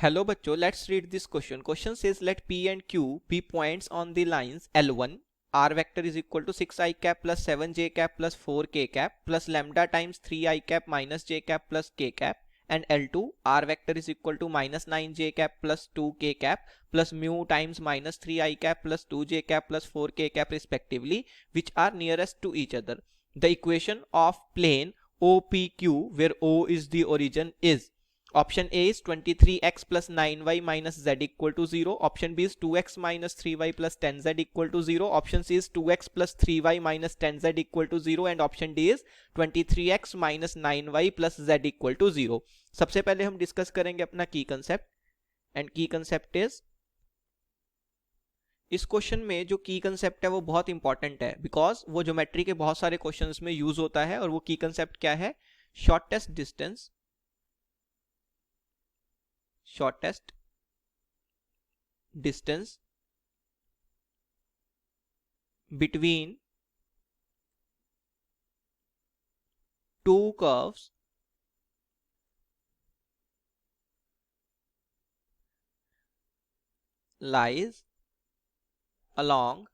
Hello बच्चों, let's read this question. Question says let P and Q be points on the lines L1. R vector is equal to 6i cap plus 7j cap plus 4k cap plus lambda times 3i cap minus j cap plus k cap, and L2 R vector is equal to minus 9j cap plus 2k cap plus mu times minus 3i cap plus 2j cap plus 4k cap respectively, which are nearest to each other. The equation of plane OPQ, where O is the origin, is option A is 23x plus 9y minus z equal to 0. Option B is 2x minus 3y plus 10z equal to 0. Option C is 2x plus 3y minus 10z equal to 0. And option D is 23x minus 9y plus z equal to 0. सबसे पहले हम discuss करेंगे अपना की concept, and की concept is, इस question में जो की कंसेप्ट है वो बहुत इंपॉर्टेंट है बिकॉज वो ज्योमेट्री के बहुत सारे क्वेश्चंस में यूज होता है. और वो की कंसेप्ट क्या है? Shortest distance between two curves lies along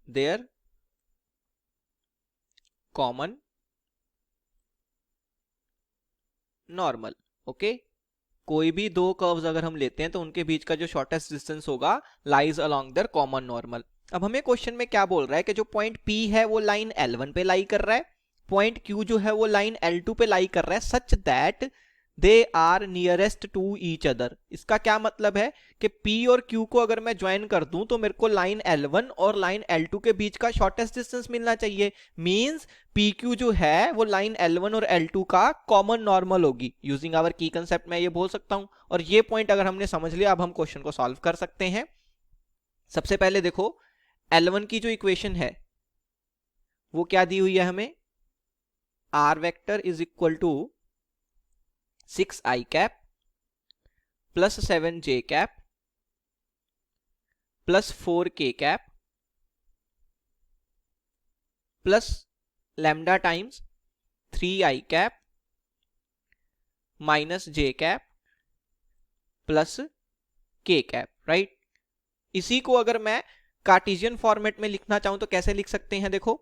their common normal. Okay, कोई भी दो कर्व्स अगर हम लेते हैं तो उनके बीच का जो शॉर्टेस्ट डिस्टेंस होगा lies along their common normal. अब हमें क्वेश्चन में क्या बोल रहा है कि जो पॉइंट P है वो लाइन L1 पे लाई कर रहा है, पॉइंट Q जो है वो लाइन L2 पे लाई कर रहा है, such that they are nearest to each other. इसका क्या मतलब है कि P और Q को अगर मैं ज्वाइन कर दूं तो मेरे को लाइन L1 और लाइन L2 के बीच का शॉर्टेस्ट डिस्टेंस मिलना चाहिए. मींस PQ जो है वो लाइन L1 और L2 का कॉमन नॉर्मल होगी. यूजिंग आवर की कंसेप्ट मैं ये बोल सकता हूं. और ये पॉइंट अगर हमने समझ लिया, अब हम क्वेश्चन को सॉल्व कर सकते हैं. सबसे पहले देखो, L1 की जो इक्वेशन है वो क्या दी हुई है हमें? R vector is equal to 6i cap plus 7j cap plus 4k cap plus lambda times 3i cap minus j cap plus k cap, right? इसी को अगर मैं कार्टेशियन फॉर्मेट में लिखना चाहूं तो कैसे लिख सकते हैं? देखो,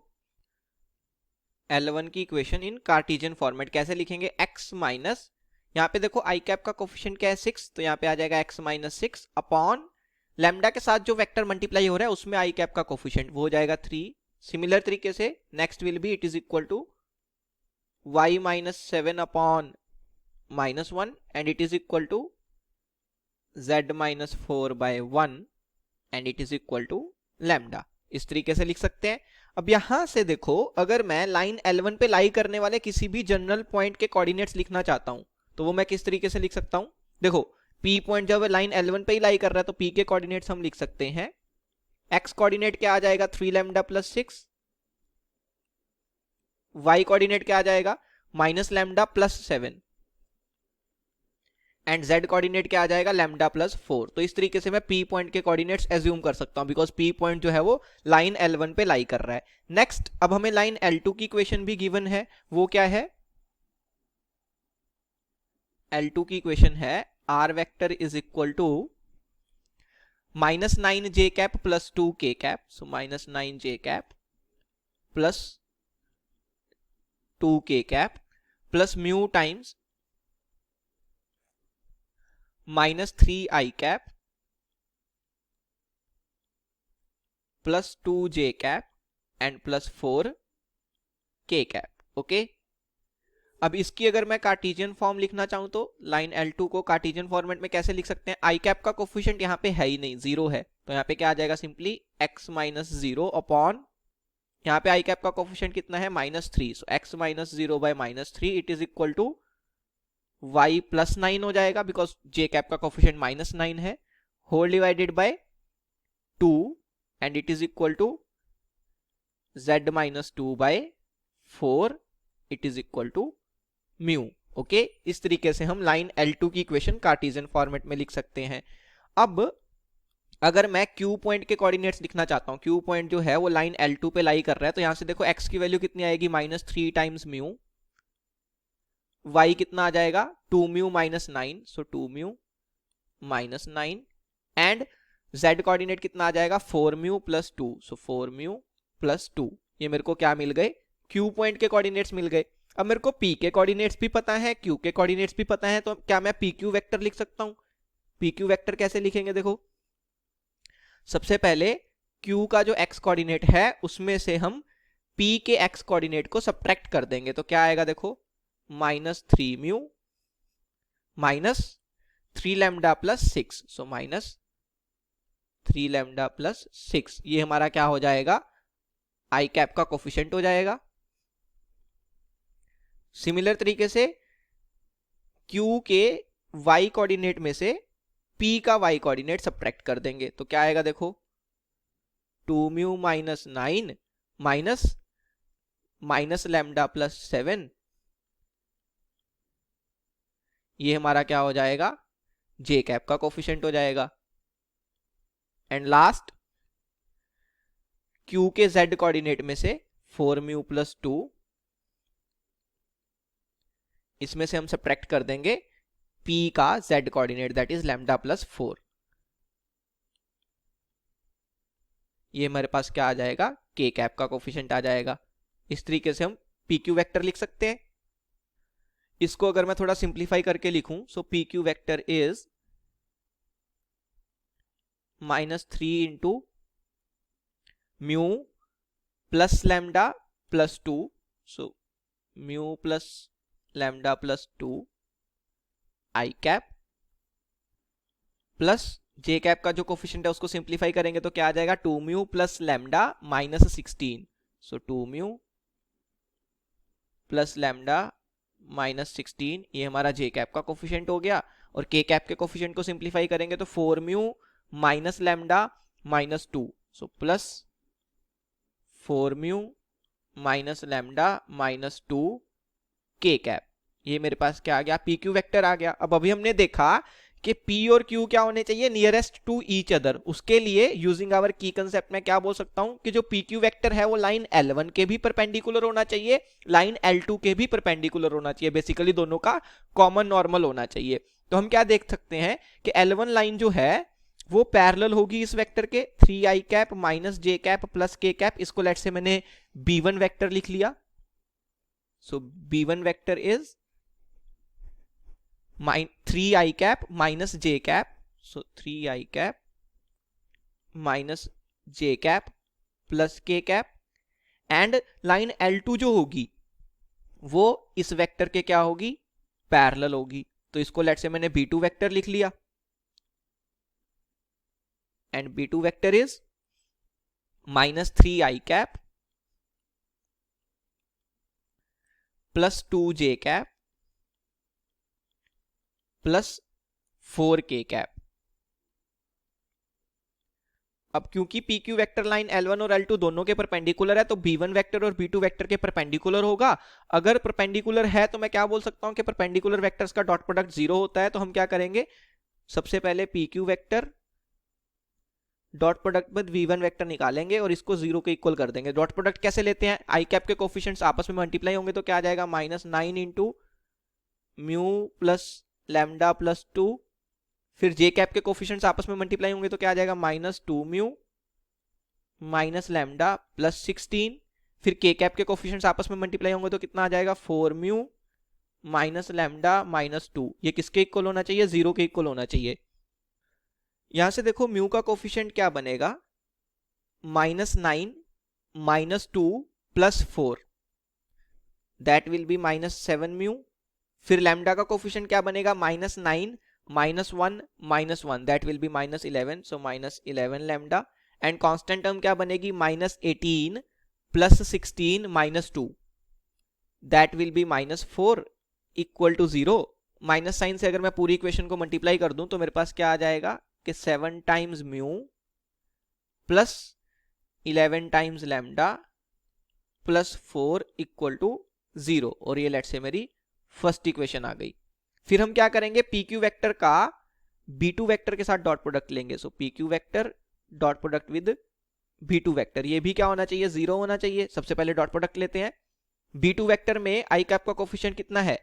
L1 की इक्वेशन इन कार्टेशियन फॉर्मेट कैसे लिखेंगे? x माइनस, यहाँ पे देखो आई कैप का कोफिशिएंट क्या है? 6, तो यहाँ पे आ जाएगा x माइनस 6 अपॉन लैम्डा के साथ जो वेक्टर मल्टीप्लाई हो रहा है उसमें आई कैप का कोफिशिएंट वो हो जाएगा 3. सिमिलर तरीके से next will be it is equal to y minus 7 upon minus 1 and it is equal to z minus 4 by 1 and it is equal to lambda. इस तरीके से लिख सकते हैं. अब यहां से देखो, अगर मैं लाइन L1 पे लाई करने वाले किसी भी जनरल पॉइंट के कोऑर्डिनेट्स लिखना चाहता हूं तो वो मैं किस तरीके से लिख सकता हूं? देखो, P पॉइंट जब लाइन L1 पे ही लाई कर रहा है तो P के कोऑर्डिनेट्स हम लिख सकते हैं. x कोऑर्डिनेट क्या आ जाएगा? 3 लैम्डा प्लस 6. y कोऑर्डिनेट क्या आ जाएगा? Minus lambda plus 7. And z coordinate क्या आ जाएगा? Lambda plus 4. तो इस तरीके से मैं P पॉइंट के कोऑर्डिनेट्स एज्यूम कर सकता हूं बिकॉज P पॉइंट जो है वो लाइन L1 पे लाई कर रहा है. नेक्स्ट, अब हमें लाइन L2 की इक्वेशन भी गिवन है. वो क्या है? L2 की इक्वेशन है R vector is equal to minus 9j cap plus 2k cap. So minus 9j cap plus 2k cap plus mu times minus 3i cap plus 2j cap and plus 4k cap. Okay, अब इसकी अगर मैं Cartesian form लिखना चाहूं तो line L2 को Cartesian format में कैसे लिख सकते हैं? आई कैप का कोफिशिएंट यहाँ पे है ही नहीं, 0 है, तो यहाँ पे क्या आ जाएगा? सिंपली x माइनस 0 अपॉन, यहाँ पे आई कैप का कोफिशिएंट कितना है? Minus 3. So x minus 0 by minus 3 it is equal to y plus 9 हो जाएगा बिकॉज j कैप का कोफिशिएंट माइनस 9 है, whole divided by 2 and it is equal to z minus 2 by 4 it is equal to mu. Okay, इस तरीके से हम line L2 की equation Cartesian format में लिख सकते हैं. अब अगर मैं Q पॉइंट के कोऑर्डिनेट्स लिखना चाहता हूं, Q पॉइंट जो है वो लाइन L2 पे लाई कर रहा है, तो यहां से देखो x की वैल्यू कितनी आएगी? माइनस 3 टाइम्स म्यू, y कितना आ जाएगा 2 mu minus 9, so 2 mu minus 9 and z coordinate कितना आ जाएगा 4 म्यू प्लस 2, सो 4 म्यू प्लस 2। ये मेरे को क्या मिल गए, q पॉइंट के कोऑर्डिनेट्स मिल गए। अब मेरे को p के कोऑर्डिनेट्स भी पता है, q के कोऑर्डिनेट्स भी पता है, तो क्या मैं pq वेक्टर लिख सकता हूं? pq वेक्टर कैसे लिखेंगे, देखो सबसे पहले q का जो x कोऑर्डिनेट है उसमें से हम p के x कोऑर्डिनेट को सब्ट्रैक्ट कर देंगे, तो क्या आएगा देखो minus 3 mu minus 3 lambda plus 6, so minus 3 lambda plus 6। ये हमारा क्या हो जाएगा, आई कैप का कोफिशिएंट हो जाएगा। सिमिलर तरीके से q के y कोऑर्डिनेट में से p का y कोऑर्डिनेट सब्ट्रैक्ट कर देंगे, तो क्या आएगा देखो 2 mu minus 9 minus lambda plus 7, ये हमारा क्या हो जाएगा j कैप का कोफिशिएंट हो जाएगा। एंड लास्ट q के z कोऑर्डिनेट में से 4 म्यू प्लस 2, इसमें से हम सब्ट्रैक्ट कर देंगे p का z coordinate that is lambda plus 4। ये हमारे पास क्या आ जाएगा k कैप का कोफिशिएंट आ जाएगा। इस तरीके से हम pq वेक्टर लिख सकते हैं। इसको अगर मैं थोड़ा सिंप्लीफाई करके लिखूं, सो pq vector is -3 into mu plus lambda plus 2, so mu plus lambda plus 2 I cap plus J cap का जो कोफिशिएंट है उसको सिंप्लीफाई करेंगे तो क्या आ जाएगा 2 म्यू प्लस लैम्डा माइनस 16, सो 2 म्यू प्लस लैम्डा माइनस 16, ये हमारा जे कैप का कोफिशिएंट हो गया। और के कैप के कोफिशिएंट को सिंप्लीफाई करेंगे तो 4 mu minus lambda minus 2, so plus 4 mu minus lambda minus 2 के कैप। ये मेरे पास क्या आ गया पी क्यू वेक्टर आ गया। अब अभी हमने देखा कि P और Q क्या होने चाहिए नियरेस्ट टू ईच अदर। उसके लिए यूजिंग आवर की कंसेप्ट में क्या बोल सकता हूं कि जो PQ वेक्टर है वो लाइन L1 के भी परपेंडिकुलर होना चाहिए, लाइन L2 के भी परपेंडिकुलर होना चाहिए, बेसिकली दोनों का कॉमन नॉर्मल होना चाहिए। तो हम क्या देख सकते हैं कि L1 लाइन जो है वो पैरेलल होगी इस वेक्टर के 3i कैप माइनस जे कैप प्लस के कैप। इसको लेट से मैंने B1 वेक्टर लिख लिया। सो B1 vector is 3i cap minus J cap, so 3i cap minus J cap plus के कैप। एंड लाइन L2 जो होगी वो इस वेक्टर के क्या होगी पैरेलल होगी। तो इसको लेट से मैंने B2 वेक्टर लिख लिया। And B2 vector is minus 3i cap plus 2j cap plus 4k cap. अब क्योंकि PQ वेक्टर लाइन L1 और L2 दोनों के परपेंडिकुलर है तो B1 वेक्टर और B2 वेक्टर के परपेंडिकुलर होगा। अगर परपेंडिकुलर है तो मैं क्या बोल सकता हूं कि परपेंडिकुलर वेक्टर्स का डॉट प्रोडक्ट 0 होता है। तो हम क्या करेंगे, सबसे पहले PQ वेक्टर डॉट प्रोडक्ट में V1 वेक्टर निकालेंगे और इसको 0 के इक्वल कर देंगे। डॉट प्रोडक्ट कैसे लेते हैं, आई कैप के कोफिशिएंट्स आपस में मल्टीप्लाई होंगे तो क्या आ जाएगा -9 into mu plus lambda plus 2, फिर जे कैप के कोफिशिएंट्स आपस में मल्टीप्लाई होंगे तो क्या आ जाएगा -2 म्यू माइनस लैम्डा प्लस 16, फिर के कैप के कोफिशिएंट्स आपस में मल्टीप्लाई होंगे तो कितना आ जाएगा 4 म्यू माइनस लैम्डा माइनस 2। ये किसके इक्वल होना चाहिए, 0 के इक्वल होना चाहिए। यहां से देखो म्यू का कोफिशिएंट क्या बनेगा -9 -2 plus 4, that will be -7 mu. फिर लैम्डा का कोफिशिएंट क्या बनेगा -9 -1 -1, that will be -11, so -11 lambda. And constant term क्या बनेगी -18 plus 16 -2, that will be -4 equal to 0। Minus sign से अगर मैं पूरी इक्वेशन को मल्टीप्लाई कर दूं तो मेरे पास क्या आ जाएगा कि 7 times mu plus 11 times lambda plus 4 equal to 0। और ये लेट से मेरी फर्स्ट इक्वेशन आ गई। फिर हम क्या करेंगे, PQ वेक्टर का B2 वेक्टर के साथ डॉट प्रोडक्ट लेंगे। सो PQ vector dot product with B2 vector, ये भी क्या होना चाहिए 0 होना चाहिए। सबसे पहले डॉट प्रोडक्ट लेते हैं। B2 वेक्टर में आई कैप का कोफिशिएंट कितना है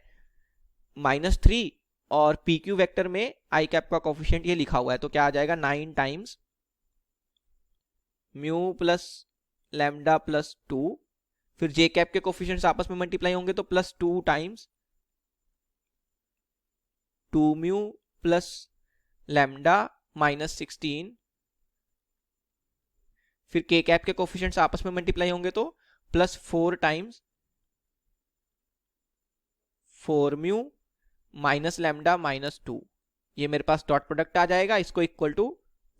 -3 और पी क्यू वेक्टर में आई कैप का कोफिशिएंट ये लिखा हुआ है, तो क्या आ जाएगा 9 times mu plus lambda plus 2, फिर जे कैप के कोफिशिएंट्स आपस में मल्टीप्लाई होंगे तो +2 टाइम्स 2 म्यू प्लस लैम्डा -16, फिर के कैप के कोफिशिएंट्स आपस में मल्टीप्लाई होंगे तो +4 टाइम्स 4 म्यू माइनस लैम्डा -2, ये मेरे पास डॉट प्रोडक्ट आ जाएगा, इसको इक्वल टू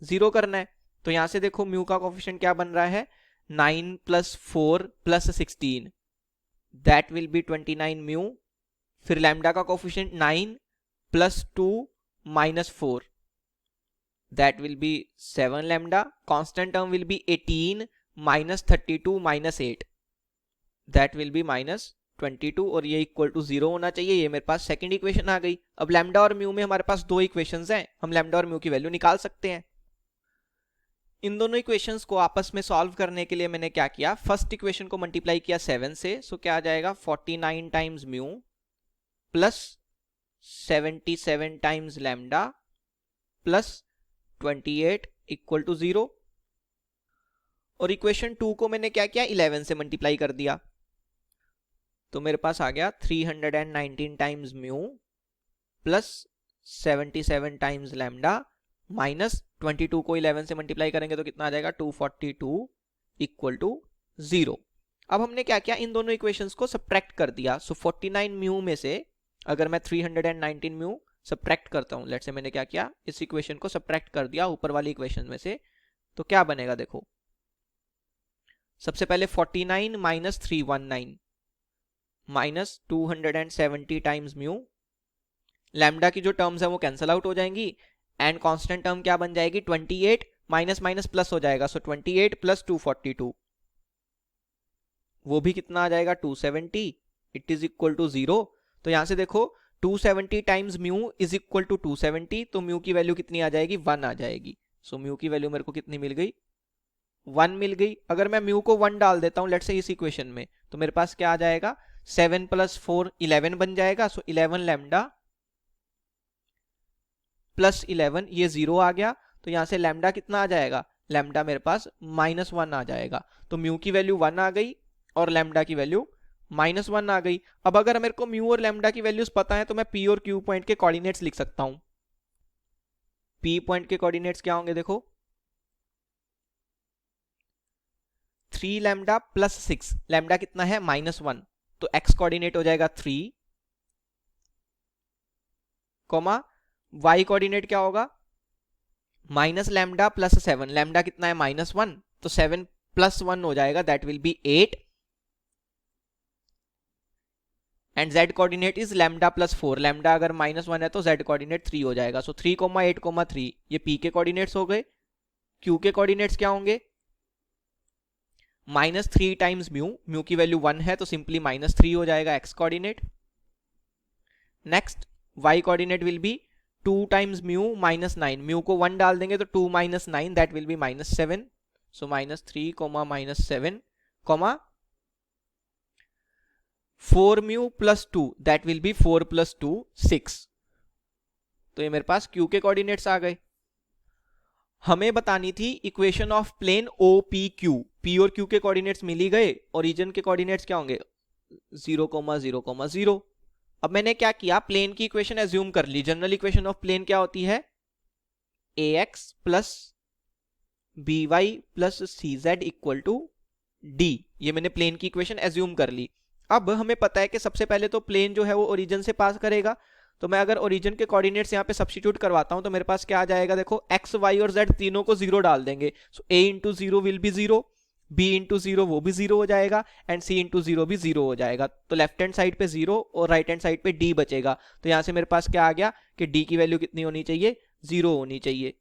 0 करना है। तो यहां से देखो म्यू का कोफिशिएंट क्या बन रहा है, 9 + 4 + 16, दैट विल बी 29 म्यू, फिर लैम्डा का coefficient 9 + 2 - 4, that will be 7 lambda, constant term will be 18 - 32 - 8, that will be -22, और ये इक्वल टू 0 होना चाहिए। ये मेरे पास सेकंड इक्वेशन आ गई। अब लैम्डा और म्यू में हमारे पास दो इक्वेशंस हैं, हम लैम्डा और म्यू की वैल्यू निकाल सकते हैं। इन दोनों इक्वेशंस को आपस में सॉल्व करने के लिए मैंने क्या किया, फर्स्ट इक्वेशन को मल्टीप्लाई किया 7 से, सो क्या आ जाएगा 49 times mu plus 77 times lambda plus 28 equal to 0, और इक्वेशन 2 को मैंने क्या किया 11 से मल्टीप्लाई कर दिया, तो मेरे पास आ गया 319 times mu plus 77 times lambda minus 22 को 11 से मल्टीप्लाई करेंगे तो कितना आ जाएगा 242 इक्वल टू 0। अब हमने क्या किया, इन दोनों इक्वेशंस को सब्ट्रैक्ट कर दिया। सो 49 म्यू में से अगर मैं 319 म्यू सब्ट्रैक्ट करता हूं, लेट्स से मैंने क्या किया, इस इक्वेशन को सब्ट्रैक्ट कर दिया ऊपर वाली इक्वेशन में से, तो क्या बनेगा देखो, सबसे पहले 49 - 319 माइनस 270 टाइम्स म्यू, लैम्डा की जो टर्म्स है वो कैंसिल आउट हो जाएंगी, एंड कांस्टेंट टर्म क्या बन जाएगी 28 माइनस माइनस प्लस हो जाएगा, सो 28 + 242, वो भी कितना आ जाएगा 270, इट इज इक्वल टू 0। तो यहां से देखो 270 times mu is equal to 270, तो म्यू की वैल्यू कितनी आ जाएगी 1 आ जाएगी। सो म्यू की वैल्यू मेरे को कितनी मिल गई 1 मिल गई। अगर मैं म्यू को 1 डाल देता हूं लेट्स से इस इक्वेशन में, तो मेरे पास क्या आ जाएगा 7 + 4 11 बन जाएगा, सो 11 लैम्डा प्लस 11, ये 0 आ गया, तो यहां से लैम्डा कितना आ जाएगा, लैम्डा मेरे पास -1 आ जाएगा। तो म्यू की वैल्यू 1 आ गई और लैम्डा की वैल्यू -1 आ गई। अब अगर मेरे को म्यू और लैम्डा की वैल्यूज पता है तो मैं पी और क्यू पॉइंट के कोऑर्डिनेट्स लिख सकता हूं। पी पॉइंट के कोऑर्डिनेट्स क्या होंगे देखो, 3 लैम्डा प्लस 6, लैम्डा कितना है -1, तो एक्स कोऑर्डिनेट हो जाएगा 3, कोमा वाई कोऑर्डिनेट क्या होगा माइनस लैम्डा प्लस 7, लैम्डा कितना है -1, तो 7 + 1 हो जाएगा, that will B 8, and z coordinate is lambda plus 4, lambda अगर -1 है तो z कोऑर्डिनेट 3 हो जाएगा। सो 3, 8, 3 ये p के कोऑर्डिनेट्स हो गए। q के कोऑर्डिनेट्स क्या होंगे, -3 टाइम्स म्यू, म्यू की वैल्यू 1 है तो सिंपली -3 हो जाएगा x coordinate. Next y coordinate will be 2 times mu -9, mu को 1 डाल देंगे तो 2 - 9 that will be -7, so -3, -7, comma 4 mu plus 2 that will be 4 + 2 6, तो ये मेरे पास q के कोऑर्डिनेट्स आ गए। हमें बतानी थी equation of plane OPQ, p और q के कोऑर्डिनेट्स मिल ही गए, ओरिजिन के कोऑर्डिनेट्स क्या होंगे 0, 0, 0। अब मैंने क्या किया, प्लेन की इक्वेशन एज्यूम कर ली। जनरल इक्वेशन ऑफ प्लेन क्या होती है, ax + by + cz equal to d, ये मैंने प्लेन की इक्वेशन एज्यूम कर ली। अब हमें पता है कि सबसे पहले तो प्लेन जो है वो ओरिजिन से पास करेगा, तो मैं अगर ओरिजिन के कोऑर्डिनेट्स यहाँ पे सब्स्टिट्यूट करवाता हूं तो मेरे पास क्या आ जाएगा देखो, x, y और z तीनों को 0 डाल देंगे, सो a × 0 विल बी 0, b × 0 वो भी 0 हो जाएगा, एंड c × 0 भी 0 हो जाएगा। तो लेफ्ट हैंड साइड पे 0 और राइट हैंड साइड पे d बचेगा, तो यहां से मेरे पास क्या आ गया कि d की वैल्यू कितनी होनी चाहिए 0 होनी चाहिए।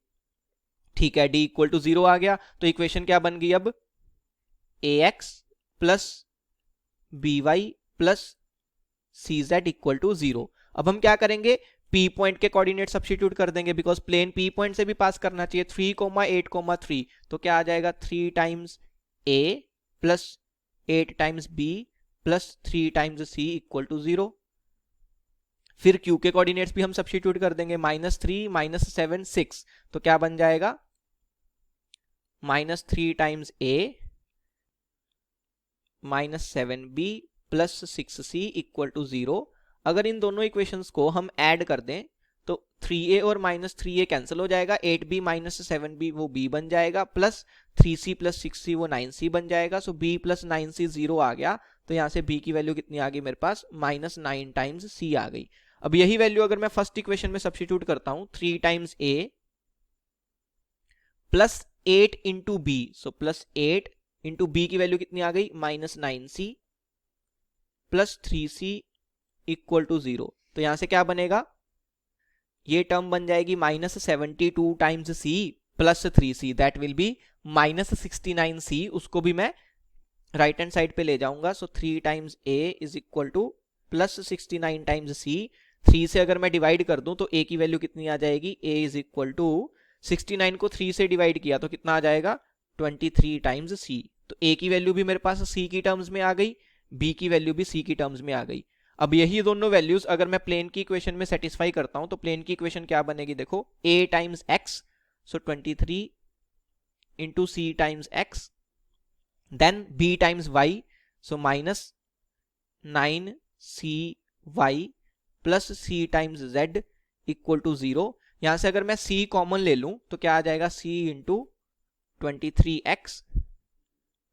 ठीक है, d = 0 आ गया, तो इक्वेशन क्या बन गई अब, ax + by + cz equal to 0। अब हम क्या करेंगे, p पॉइंट के कोऑर्डिनेट सब्स्टिट्यूट कर देंगे, बिकॉज प्लेन p पॉइंट से भी पास करना चाहिए। 3, 8, 3, तो क्या आ जाएगा 3 times a plus 8 times b plus 3 times c equal to 0। फिर q के कोऑर्डिनेट्स भी हम सब्स्टिट्यूट कर देंगे, -3 -7 6, तो क्या बन जाएगा -3 times a -7b plus 6c equal to 0। अगर इन दोनों इक्वेशंस को हम ऐड कर दें तो 3a और -3a कैंसिल हो जाएगा, 8b -7b वो b बन जाएगा, प्लस 3c प्लस 6c वो 9c बन जाएगा। सो b प्लस 9c 0 आ गया, तो यहाँ से b की वैल्यू कितनी आ गई मेरे पास, -9 टाइम्स c आ गई। अब यही वैल्यू अगर मैं फर्स्ट इक्वेशन में सब्स्टिट्यूट करता हूं, 3 times a plus 8 into b, so plus 8 into b की वैल्यू कितनी आ गई, -9c plus 3c equal to 0। तो यहां से क्या बनेगा, ये टर्म बन जाएगी -72 times c plus 3c, that will B -69c। उसको भी मैं राइट हैंड साइड पे ले जाऊंगा। सो 3 times a is equal two plus 69 times c। 3 से अगर मैं डिवाइड कर दूं तो a की वैल्यू कितनी आ जाएगी, a इज इक्वल टू 69 को 3 से डिवाइड किया तो कितना आ जाएगा, 23 टाइम्स c। तो a की वैल्यू भी मेरे पास c की टर्म्स में आ गई, b की वैल्यू भी c की टर्म्स में आ गई। अब यही दोनों वैल्यूज अगर मैं प्लेन की इक्वेशन में सेटिस्फाई करता हूं तो प्लेन की इक्वेशन क्या बनेगी, देखो a times x, so 23 into c times x, then b times y, so -9cy plus c times z equal to 0। यहां से अगर मैं c कॉमन ले लूं तो क्या आ जाएगा, c into 23x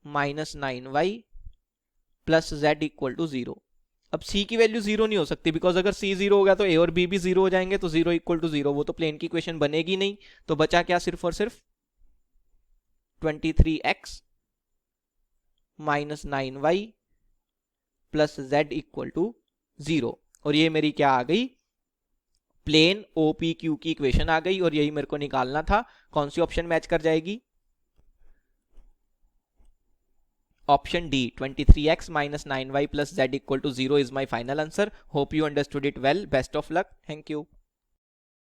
minus 9y plus z equal to 0। अब c की वैल्यू 0 नहीं हो सकती, बिकॉज अगर c 0 हो गया तो a और b भी 0 हो जाएंगे, तो 0 इक्वल टू 0 वो तो प्लेन की इक्वेशन बनेगी नहीं। तो बचा क्या, सिर्फ और सिर्फ 23x minus 9y plus z equal to 0। और ये मेरी क्या आ गई, प्लेन OPQ की इक्वेशन आ गई। और यही मेरे को निकालना था, कौन सी ऑप्शन मैच कर जाएगी, option D 23x minus 9y plus z equal to 0 is my final answer. Hope you understood it well, best of luck, thank you.